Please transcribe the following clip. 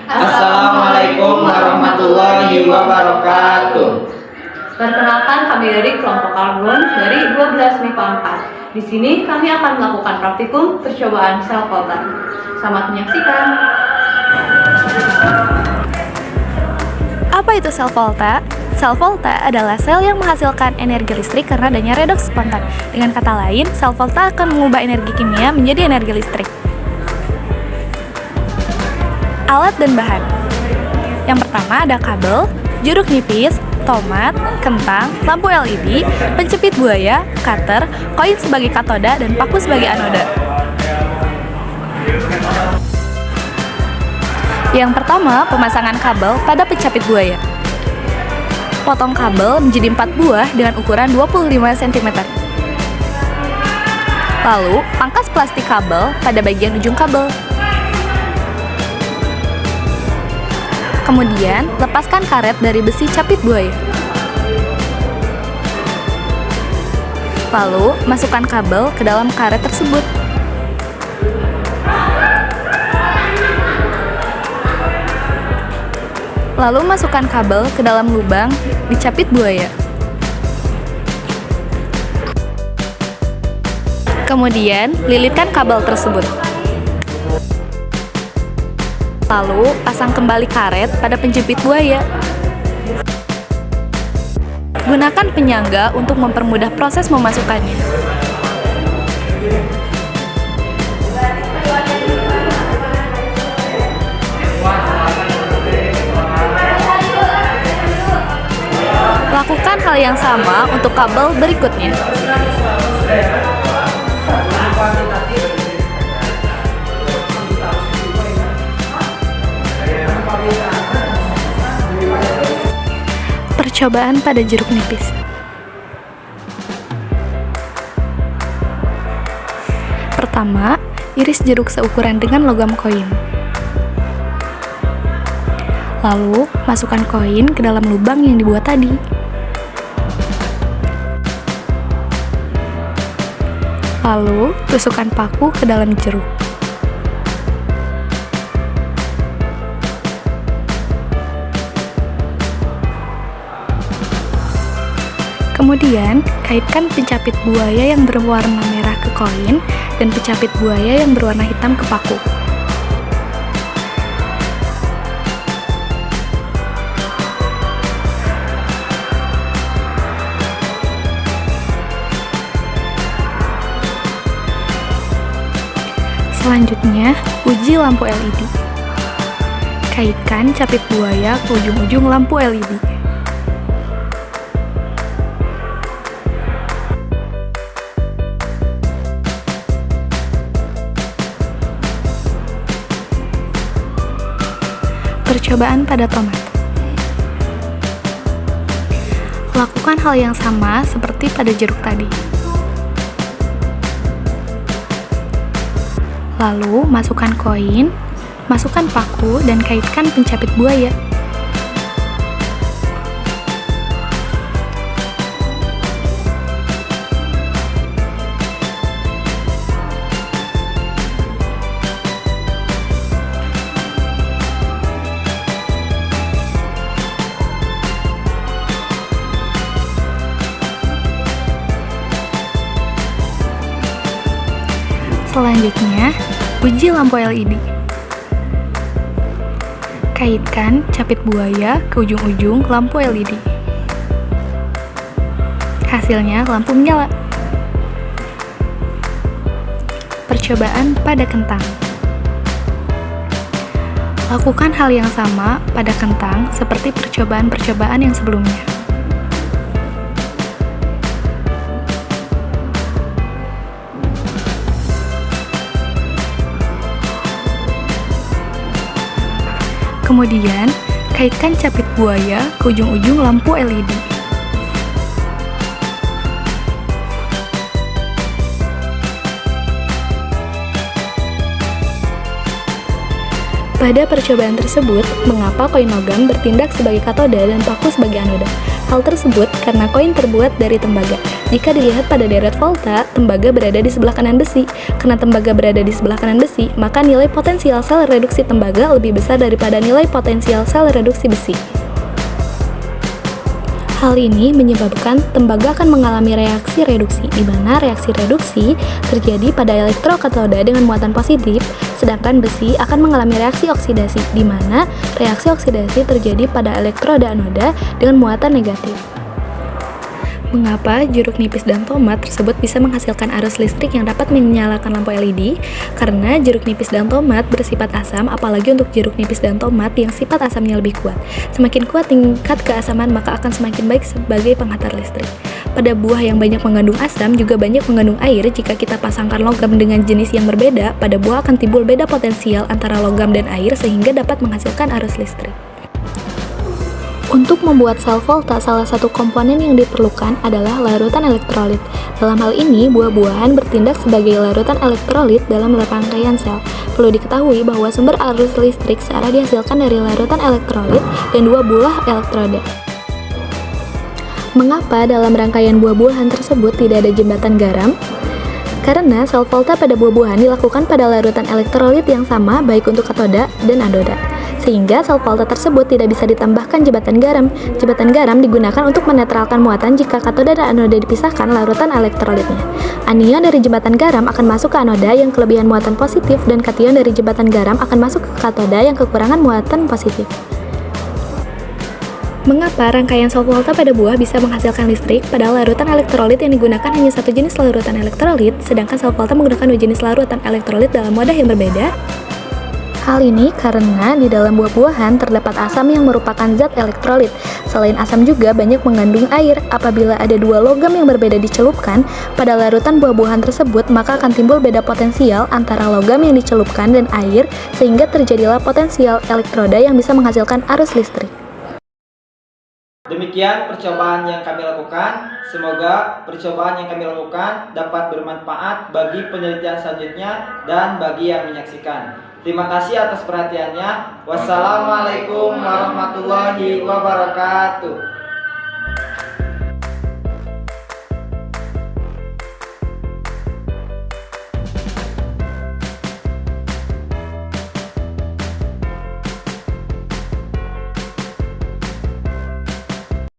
Assalamualaikum warahmatullahi wabarakatuh. Perkenalkan, kami dari kelompok karbon dari 12 MIPA 4. Di sini kami akan melakukan praktikum percobaan sel volta. Selamat menyaksikan. Apa itu sel volta? Sel volta adalah sel yang menghasilkan energi listrik karena adanya redoks spontan. Dengan kata lain, sel volta akan mengubah energi kimia menjadi energi listrik. Alat dan bahan. Yang pertama ada kabel, jeruk nipis, tomat, kentang, lampu LED, penjepit buaya, cutter, koin sebagai katoda, dan paku sebagai anoda. Yang pertama, pemasangan kabel pada pencapit buaya. Potong kabel menjadi 4 buah dengan ukuran 25 cm. Lalu, pangkas plastik kabel pada bagian ujung kabel. Kemudian, lepaskan karet dari besi capit buaya. Lalu, masukkan kabel ke dalam karet tersebut. Lalu, masukkan kabel ke dalam lubang di capit buaya. Kemudian, lilitkan kabel tersebut. Lalu, pasang kembali karet pada penjepit buaya. Gunakan penyangga untuk mempermudah proses memasukkannya. Lakukan hal yang sama untuk kabel berikutnya. Percobaan pada jeruk nipis. Pertama, iris jeruk seukuran dengan logam koin. Lalu, masukkan koin ke dalam lubang yang dibuat tadi. Lalu, tusukkan paku ke dalam jeruk. Kemudian, kaitkan pencapit buaya yang berwarna merah ke koin dan pencapit buaya yang berwarna hitam ke paku. Selanjutnya, uji lampu LED. Kaitkan capit buaya ke ujung-ujung lampu LED. Percobaan pada tomat. Lakukan hal yang sama seperti pada jeruk tadi. Lalu, masukkan koin, masukkan paku, dan kaitkan pencapit buaya. Selanjutnya, uji lampu LED. Kaitkan capit buaya ke ujung-ujung lampu LED. Hasilnya, lampu menyala. Percobaan pada kentang. Lakukan hal yang sama pada kentang seperti percobaan-percobaan yang sebelumnya. Kemudian, kaitkan capit buaya ke ujung-ujung lampu LED. Pada percobaan tersebut, mengapa koin logam bertindak sebagai katoda dan paku sebagai anoda? Hal tersebut karena koin terbuat dari tembaga. Jika dilihat pada deret volta, tembaga berada di sebelah kanan besi. Karena tembaga berada di sebelah kanan besi, maka nilai potensial sel reduksi tembaga lebih besar daripada nilai potensial sel reduksi besi. Hal ini menyebabkan tembaga akan mengalami reaksi reduksi, di mana reaksi reduksi terjadi pada elektrokatoda dengan muatan positif, sedangkan besi akan mengalami reaksi oksidasi, di mana reaksi oksidasi terjadi pada elektroda anoda dengan muatan negatif. Mengapa jeruk nipis dan tomat tersebut bisa menghasilkan arus listrik yang dapat menyalakan lampu LED? Karena jeruk nipis dan tomat bersifat asam, apalagi untuk jeruk nipis dan tomat yang sifat asamnya lebih kuat. Semakin kuat tingkat keasaman, maka akan semakin baik sebagai penghantar listrik. Pada buah yang banyak mengandung asam juga banyak mengandung air. Jika kita pasangkan logam dengan jenis yang berbeda, pada buah akan timbul beda potensial antara logam dan air sehingga dapat menghasilkan arus listrik. Untuk membuat sel volta, salah satu komponen yang diperlukan adalah larutan elektrolit. Dalam hal ini, buah-buahan bertindak sebagai larutan elektrolit dalam rangkaian sel. Perlu diketahui bahwa sumber arus listrik searah dihasilkan dari larutan elektrolit dan dua buah elektroda. Mengapa dalam rangkaian buah-buahan tersebut tidak ada jembatan garam? Karena sel volta pada buah-buahan dilakukan pada larutan elektrolit yang sama baik untuk katoda dan anoda. Sehingga sel volta tersebut tidak bisa ditambahkan jembatan garam. Jembatan garam digunakan untuk menetralkan muatan jika katoda dan anoda dipisahkan larutan elektrolitnya. Anion dari jembatan garam akan masuk ke anoda yang kelebihan muatan positif dan kation dari jembatan garam akan masuk ke katoda yang kekurangan muatan positif. Mengapa rangkaian sel volta pada buah bisa menghasilkan listrik padahal larutan elektrolit yang digunakan hanya satu jenis larutan elektrolit, sedangkan sel volta menggunakan dua jenis larutan elektrolit dalam wadah yang berbeda? Hal ini karena di dalam buah-buahan terdapat asam yang merupakan zat elektrolit. Selain asam juga banyak mengandung air. Apabila ada dua logam yang berbeda dicelupkan pada larutan buah-buahan tersebut, maka akan timbul beda potensial antara logam yang dicelupkan dan air, sehingga terjadilah potensial elektroda yang bisa menghasilkan arus listrik. Demikian percobaan yang kami lakukan. Semoga percobaan yang kami lakukan dapat bermanfaat bagi penelitian selanjutnya dan bagi yang menyaksikan. Terima kasih atas perhatiannya. Wassalamualaikum warahmatullahi wabarakatuh.